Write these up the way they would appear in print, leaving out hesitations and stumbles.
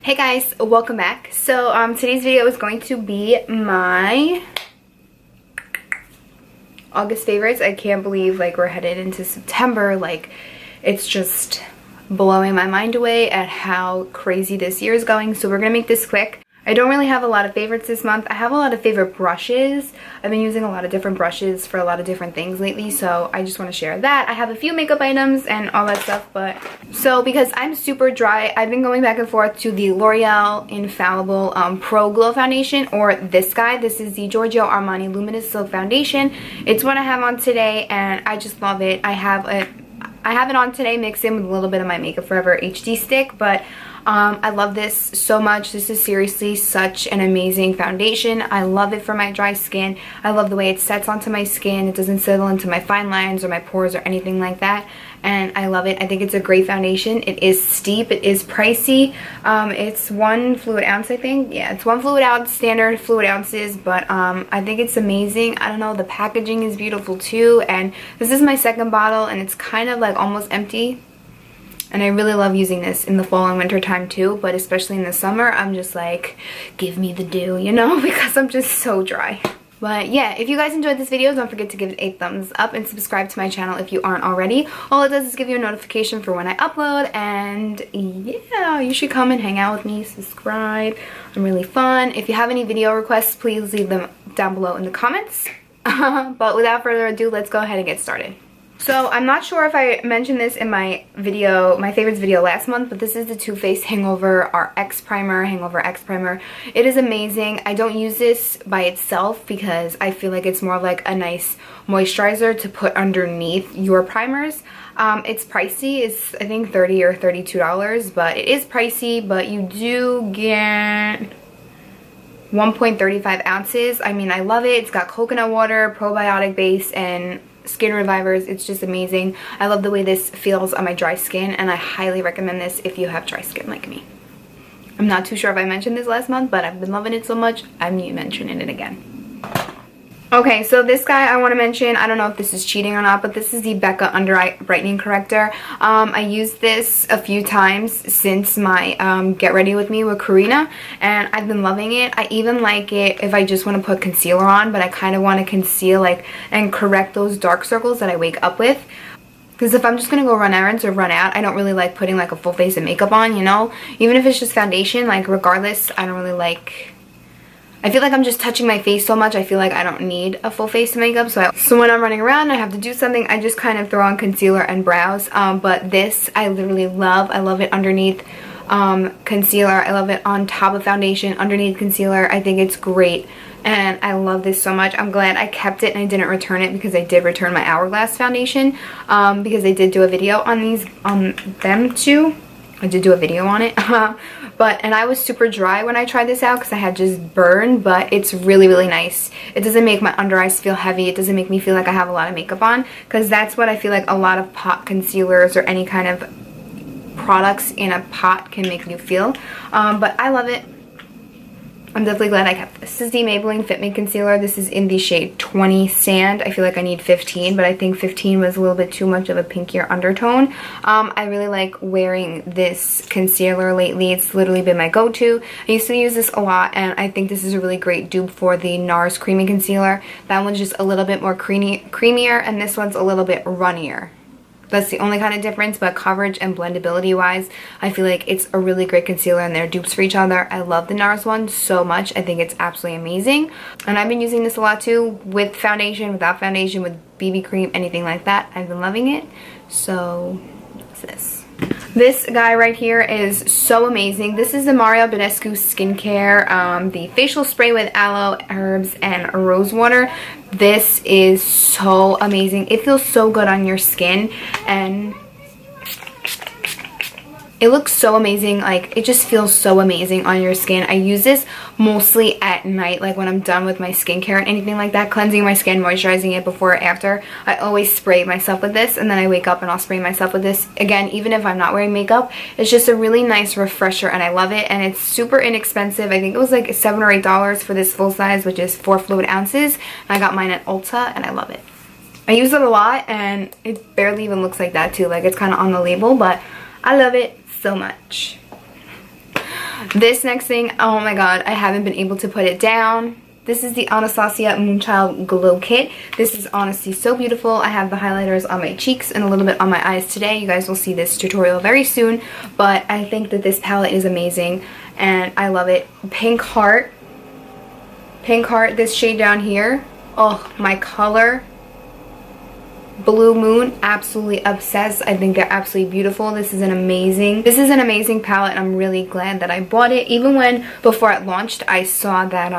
Hey guys, welcome back. So today's video is going to be my August favorites. I can't believe like we're headed into September. Like it's just blowing my mind away at how crazy this year is going. So we're gonna make this quick. I don't really have a lot of favorites this month. I have a lot of favorite brushes. I've been using a lot of different brushes for a lot of different things lately, so I just want to share that. I have a few makeup items and all that stuff, but so because I'm super dry, I've been going back and forth to the L'Oreal Infallible Pro Glow Foundation or this guy. This is the Giorgio Armani Luminous Silk Foundation. It's what I have on today and I just love it. I have it on today mixed in with a little bit of my Makeup Forever HD stick, but I love this so much. This is seriously such an amazing foundation. I love it for my dry skin. I love the way it sets onto my skin. It doesn't settle into my fine lines or my pores or anything like that. And I love it. I think it's a great foundation. It is steep. It is pricey. It's 1 fluid ounce, I think. Yeah, it's 1 fluid ounce, standard fluid ounces, but I think it's amazing. I don't know, the packaging is beautiful too. And this is my second bottle and it's kind of like almost empty. And I really love using this in the fall and winter time too, but especially in the summer, I'm just like, give me the dew, you know, because I'm just so dry. But yeah, if you guys enjoyed this video, don't forget to give it a thumbs up and subscribe to my channel if you aren't already. All it does is give you a notification for when I upload, and yeah, you should come and hang out with me, subscribe. I'm really fun. If you have any video requests, please leave them down below in the comments. But without further ado, let's go ahead and get started. So I'm not sure if I mentioned this in my video, my favorites video last month, but this is the Too Faced HangoveRx primer, HangoveRx primer. It is amazing. I don't use this by itself because I feel like it's more like a nice moisturizer to put underneath your primers. It's pricey. It's I think $30 or $32, but it is pricey, but you do get 1.35 ounces. I mean, I love it. It's got coconut water, probiotic base, and skin revivers. It's just amazing. I love the way this feels on my dry skin, and I highly recommend this if you have dry skin like me. I'm not too sure if I mentioned this last month, but I've been loving it so much, I'm mentioning it again. Okay, so this guy I want to mention, I don't know if this is cheating or not, but this is the Becca Undereye Brightening Corrector. I used this a few times since my Get Ready With Me with Karina, and I've been loving it. I even like it if I just want to put concealer on, but I kind of want to conceal like and correct those dark circles that I wake up with. Because if I'm just going to go run errands or run out, I don't really like putting like a full face of makeup on, you know? Even if it's just foundation, like regardless, I don't really like... I feel like I'm just touching my face so much, I feel like I don't need a full face of makeup. So when I'm running around and I have to do something, I just kind of throw on concealer and brows. But this I literally love. I love it underneath concealer. I love it on top of foundation, underneath concealer. I think it's great. And I love this so much. I'm glad I kept it and I didn't return it, because I did return my Hourglass foundation. Because I did do a video on them too. I did do a video on it. And I was super dry when I tried this out because I had just burned, but it's really, really nice. It doesn't make my under eyes feel heavy. It doesn't make me feel like I have a lot of makeup on, because that's what I feel like a lot of pot concealers or any kind of products in a pot can make you feel. But I love it. I'm definitely glad I kept this. This is the Maybelline Fit Me Concealer. This is in the shade 20 Sand. I feel like I need 15, but I think 15 was a little bit too much of a pinkier undertone. I really like wearing this concealer lately. It's literally been my go-to. I used to use this a lot, and I think this is a really great dupe for the NARS Creamy Concealer. That one's just a little bit more creamier, and this one's a little bit runnier. That's the only kind of difference, but coverage and blendability wise, I feel like it's a really great concealer and they're dupes for each other. I love the NARS one so much. I think it's absolutely amazing. And I've been using this a lot too, with foundation, without foundation, with BB cream, anything like that. I've been loving it. So, what's this? This guy right here is so amazing. This is the Badescu Skincare, the facial spray with aloe, herbs, and rose water. This is so amazing. It feels so good on your skin, and it looks so amazing. Like, it just feels so amazing on your skin. I use this mostly at night, like when I'm done with my skincare and anything like that, cleansing my skin, moisturizing it before or after. I always spray myself with this, and then I wake up and I'll spray myself with this again, even if I'm not wearing makeup. It's just a really nice refresher, and I love it, and it's super inexpensive. I think it was like $7 or $8 for this full size, which is 4 fluid ounces. I got mine at Ulta, and I love it. I use it a lot, and it barely even looks like that too. Like, it's kind of on the label, but I love it so much. This next thing, oh my god, I haven't been able to put it down. This is the Anastasia Moonchild Glow Kit. This is honestly so beautiful. I have the highlighters on my cheeks and a little bit on my eyes today. You guys will see this tutorial very soon, but I think that this palette is amazing and I love it. Pink Heart, this shade down here. Oh, my color. Blue Moon, absolutely obsessed. I think they're absolutely beautiful. This is an amazing palette and I'm really glad that I bought it. Even when before it launched I saw that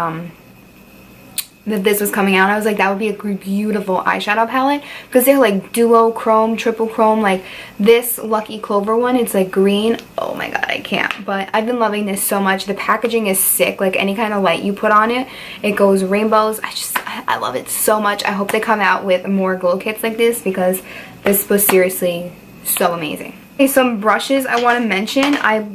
that this was coming out, I was like, that would be a beautiful eyeshadow palette because they're like duo chrome, triple chrome. Like this Lucky Clover one, it's like green. Oh my god, I can't. But I've been loving this so much. The packaging is sick. Like any kind of light you put on it, it goes rainbows. I love it so much. I hope they come out with more glow kits like this because this was seriously so amazing. Okay, some brushes I want to mention. I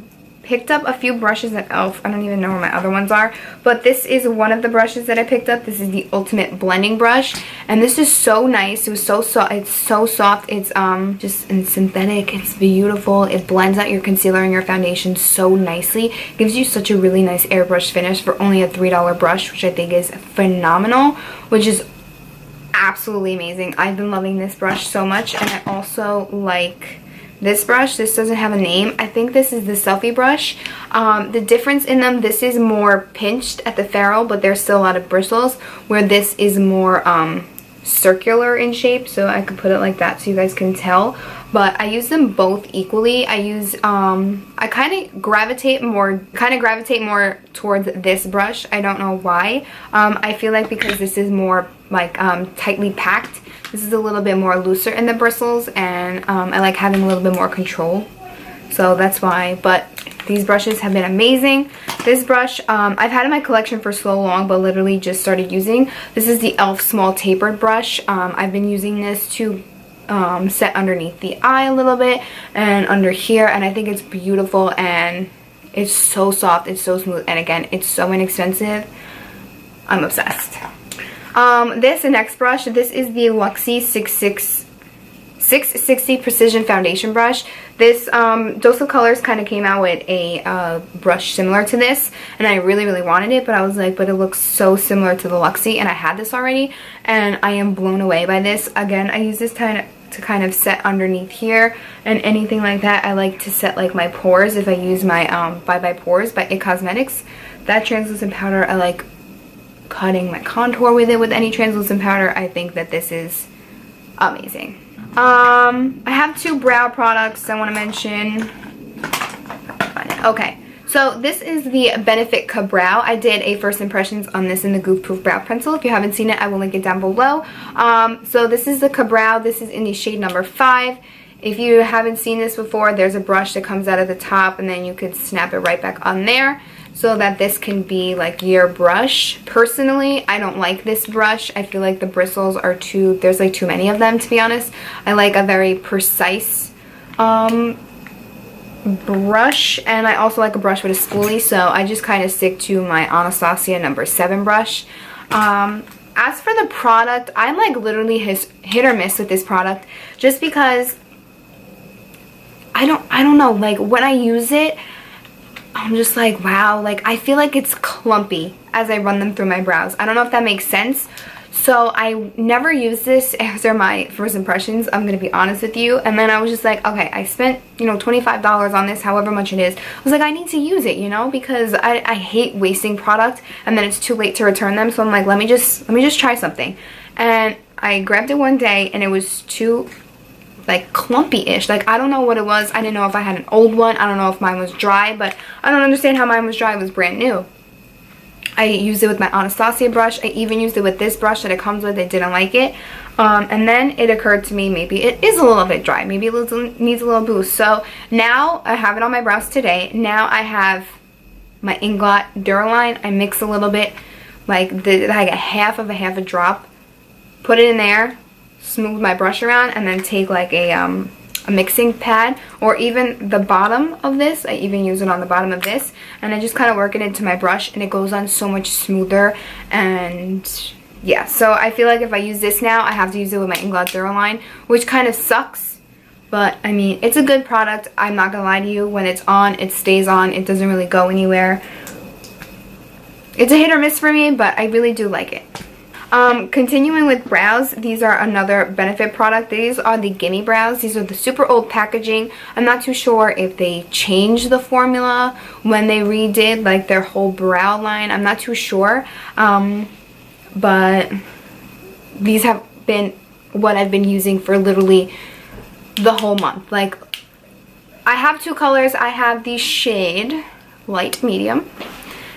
picked up a few brushes at e.l.f. I don't even know where my other ones are, but this is one of the brushes that I picked up. This is the Ultimate Blending Brush, and this is so nice. It was so soft. It's so soft. It's just in synthetic. It's beautiful. It blends out your concealer and your foundation so nicely. It gives you such a really nice airbrush finish for only a $3 brush, which I think is phenomenal, which is absolutely amazing. I've been loving this brush so much, and I also like this brush. This doesn't have a name. I think this is the Selfie brush. The difference in them, this is more pinched at the ferrule, but there's still a lot of bristles, where this is more circular in shape, so I could put it like that so you guys can tell. But I use them both equally. I use I kind of gravitate more towards this brush. I don't know why. I feel like because this is more like tightly packed, this is a little bit more looser in the bristles, and I like having a little bit more control, so that's why. But these brushes have been amazing. This brush I've had in my collection for so long, but literally just started using. This is the e.l.f. Small Tapered Brush. I've been using this to set underneath the eye a little bit and under here, and I think it's beautiful and it's so soft, it's so smooth, and again, it's so inexpensive. I'm obsessed. This next brush, this is the Luxie 660 Precision Foundation Brush. This Dose of Colors kind of came out with a brush similar to this, and I really wanted it, but I was like, but it looks so similar to the Luxie, and I had this already, and I am blown away by this. Again, I use this to kind of set underneath here and anything like that. I like to set like my pores if I use my Bye Bye Pores by IT Cosmetics. That translucent powder, I like cutting my contour with it with any translucent powder. I think that this is amazing. I have two brow products I want to mention. Okay, so this is the Benefit Ka-Brow. I did a first impressions on this in the Goof Proof Brow Pencil. If you haven't seen it, I will link it down below. So this is the Ka-Brow. This is in the shade number 5. If you haven't seen this before, there's a brush that comes out of the top, and then you could snap it right back on there, so that this can be like your brush. Personally, I don't like this brush. I feel like the bristles are there's like too many of them, to be honest. I like a very precise brush, and I also like a brush with a spoolie, so I just kind of stick to my Anastasia number 7 brush. As for the product, I'm like literally hit or miss with this product, just because I don't know, like when I use it, I'm just like, wow, like I feel like it's clumpy as I run them through my brows. I don't know if that makes sense. So I never used this after my first impressions, I'm going to be honest with you. And then I was just like, okay, I spent, you know, $25 on this, however much it is. I was like, I need to use it, you know, because I hate wasting product and then it's too late to return them. So I'm like, let me just try something. And I grabbed it one day and it was too like clumpy-ish. Like I don't know what it was. I didn't know if I had an old one. I don't know if mine was dry, but I don't understand how mine was dry. It was brand new. I used it with my Anastasia brush. I even used it with this brush that it comes with. I didn't like it. And then it occurred to me, maybe it is a little bit dry. Maybe it needs a little boost. So now I have it on my brows today. Now I have my Inglot Duraline. I mix a little bit, like a half a drop. Put it in there. Smooth my brush around, and then take like a mixing pad, or even the bottom of this. I even use it on the bottom of this, and I just kind of work it into my brush, and it goes on so much smoother. And yeah, so I feel like if I use this now, I have to use it with my Inglot Duraline, which kind of sucks, But I mean, it's a good product. I'm not gonna lie to you. When it's on, it stays on. It doesn't really go anywhere. It's a hit or miss for me, but I really do like it. Continuing with brows, these are another Benefit product. These are the Gimme brows. These are the super old packaging. I'm not too sure if they changed the formula when they redid like their whole brow line. I'm not too sure. But these have been what I've been using for literally the whole month. Like, I have two colors. I have the shade Light Medium,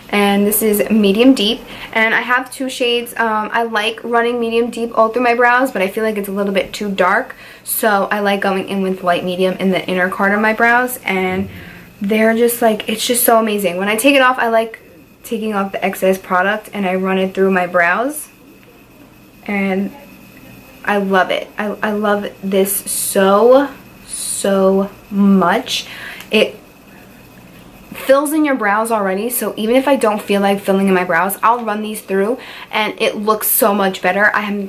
and this is Medium Deep, and I have two shades. I like running Medium Deep all through my brows, but I feel like it's a little bit too dark, so I like going in with Light Medium in the inner part of my brows, and they're just like, it's just so amazing. When I take it off, I like taking off the excess product and I run it through my brows, and I love it. I love this so much. It fills in your brows already, so even if I don't feel like filling in my brows, I'll run these through and it looks so much better. I'm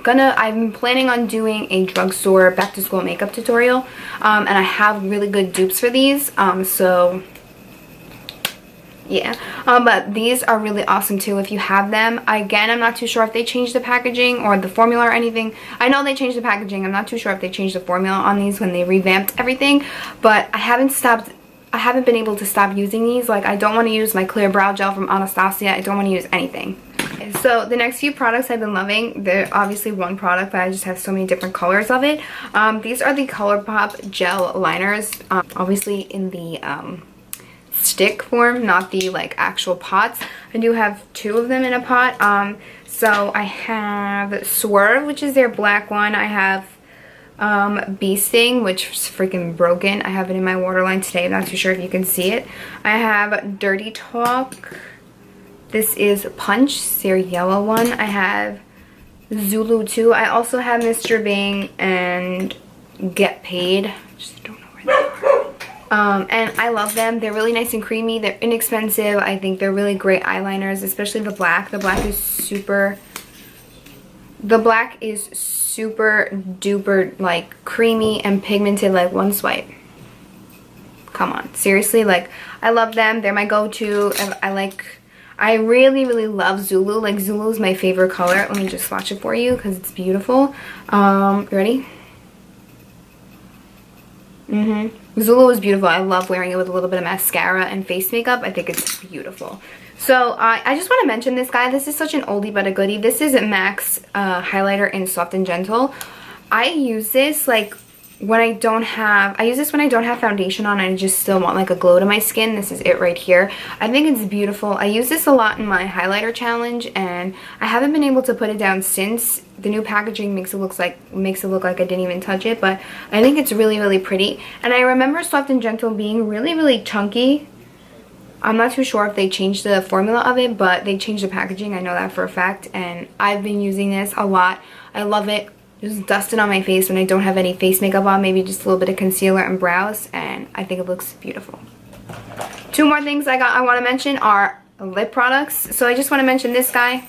planning on doing a drugstore back to school makeup tutorial, and I have really good dupes for these, so yeah. But these are really awesome too if you have them. Again, I'm not too sure if they changed the packaging or the formula or anything. I know they changed the packaging. I'm not too sure if they changed the formula on these when they revamped everything, but I haven't been able to stop using these. Like, I don't want to use my clear brow gel from Anastasia. I don't want to use anything. So the next few products I've been loving, they're obviously one product, but I just have so many different colors of it. These are the ColourPop Gel Liners, obviously in the stick form, not the like actual pots. I do have two of them in a pot. So I have Swerve, which is their black one. I have Bee Sting, which is freaking broken. I have it in my waterline today. I'm not too sure if you can see it. I have Dirty Talk. This is Punch, it's their yellow one. I have Zulu too. I also have Mr. Bing and Get Paid. I just don't know where they are. And I love them. They're really nice and creamy. They're inexpensive. I think they're really great eyeliners, especially the black. The black is super duper like creamy and pigmented, like one swipe. Come on, seriously, like I love them. They're my go-to. I really love Zulu. Like, Zulu is my favorite color. Let me just swatch it for you because it's beautiful. You ready? Zulu is beautiful. I love wearing it with a little bit of mascara and face makeup. I think it's beautiful. So I just want to mention this guy. This is such an oldie but a goodie. This is MAC's highlighter in Soft and Gentle. I use this like when I don't have foundation on and I just still want like a glow to my skin. This is it right here. I think it's beautiful. I use this a lot in my highlighter challenge, and I haven't been able to put it down since. The new packaging makes it look like I didn't even touch it, but I think it's really pretty. And I remember Soft and Gentle being really chunky. I'm not too sure if they changed the formula of it, but they changed the packaging. I know that for a fact, and I've been using this a lot. I love it. Just dust it on my face when I don't have any face makeup on, maybe just a little bit of concealer and brows, and I think it looks beautiful. Two more things I want to mention are lip products. So I just want to mention this guy.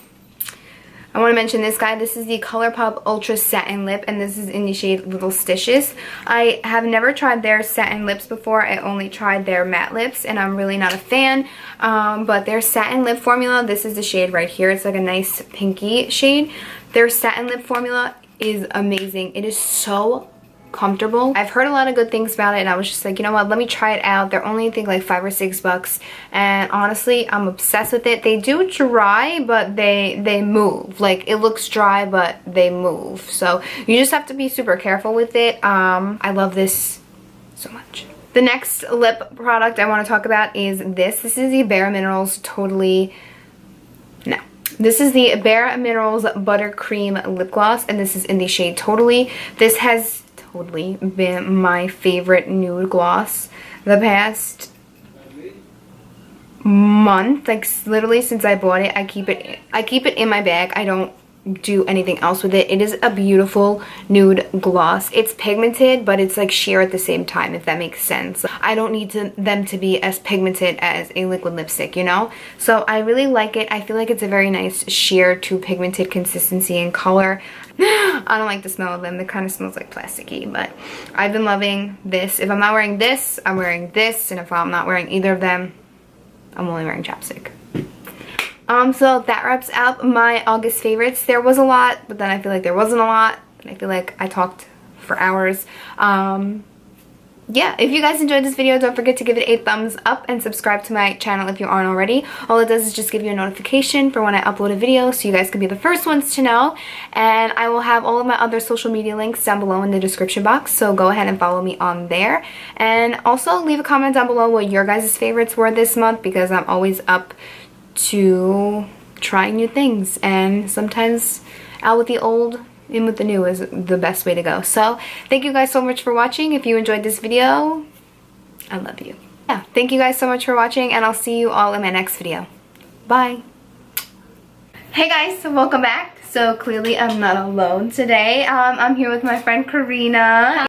This is the ColourPop Ultra Satin Lip, and this is in the shade Little Stitches. I have never tried their satin lips before. I only tried their matte lips, and I'm really not a fan. But their satin lip formula, this is the shade right here. It's like a nice pinky shade. Their satin lip formula is amazing. It is so comfortable. I've heard a lot of good things about it, and I was just like, you know what, let me try it out. They're only, I think, like $5 or $6, and honestly, I'm obsessed with it. They do dry, but they move. Like, it looks dry, but they move. So you just have to be super careful with it. I love this so much. The next lip product I want to talk about is this. This is the Bare Minerals This is the Bare Minerals Buttercream Lip Gloss, and this is in the shade Totally. This has totally been my favorite nude gloss the past month. Like, literally since I bought it, I keep it in my bag. I don't do anything else with it. It is a beautiful nude gloss. It's pigmented, but it's like sheer at the same time, if that makes sense. I don't need them to be as pigmented as a liquid lipstick, you know? So I really like it. I feel like it's a very nice sheer to pigmented consistency and color. I don't like the smell of them. It kind of smells like plasticky, but I've been loving this. If I'm not wearing this, I'm wearing this, and if I'm not wearing either of them, I'm only wearing chapstick. So that wraps up my August favorites. There was a lot, but then I feel like there wasn't a lot. And I feel like I talked for hours. Yeah, if you guys enjoyed this video, don't forget to give it a thumbs up and subscribe to my channel if you aren't already. All it does is just give you a notification for when I upload a video, so you guys can be the first ones to know. And I will have all of my other social media links down below in the description box, so go ahead and follow me on there. And also leave a comment down below what your guys' favorites were this month, because I'm always up to trying new things, and sometimes out with the old, in with the new is the best way to go. So thank you guys so much for watching. If you enjoyed this video, I love you. Yeah, thank you guys so much for watching, and I'll see you all in my next video. Bye. Hey guys, welcome back. So clearly I'm not alone today. I'm here with my friend Karina.